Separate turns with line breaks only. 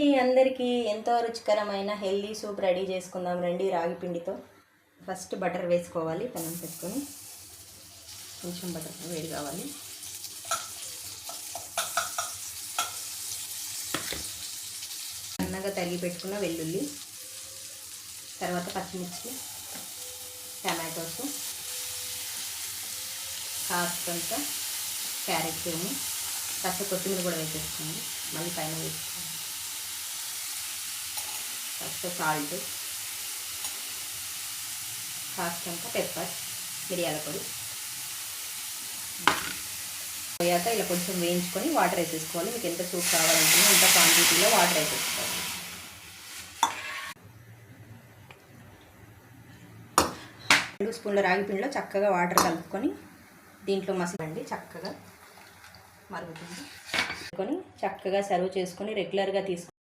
అండి, అందరికీ ఎంతో రుచికరమైన హెల్దీ సూప్ రెడీ చేసుకుందాం రండి. రాగి పిండితో ఫస్ట్ బటర్ వేసుకోవాలి. పెనం పెట్టుకొని కొంచెం బటర్ వేడి కావాలి. సన్నగా తరిగి పెట్టుకున్న వెల్లుల్లి, తర్వాత పచ్చిమిర్చి, టమాటోస్, కాస్తంత క్యారెట్ తురుము, కాస్త కొత్తిమీర కూడా వేసేసుకోండి. మళ్ళీ పైన వేసుకోండి. కాస్త సాల్ట్, కాస్తంత పెప్పర్, మిరియాల పొడి పోయాక ఇలా కొంచెం వేయించుకొని వాటర్ వేసేసుకోవాలి. మీకు ఎంత సూప్ కావాలంటే అంత క్వాంటిటీలో వాటర్ వేసేసుకోవాలి. రెండు స్పూన్ల రాగి పిండిలో చక్కగా వాటర్ కలుపుకొని దీంట్లో మసాలండి చక్కగా మరుగుతుంది. చక్కగా సర్వ్ చేసుకొని రెగ్యులర్గా తీసుకొని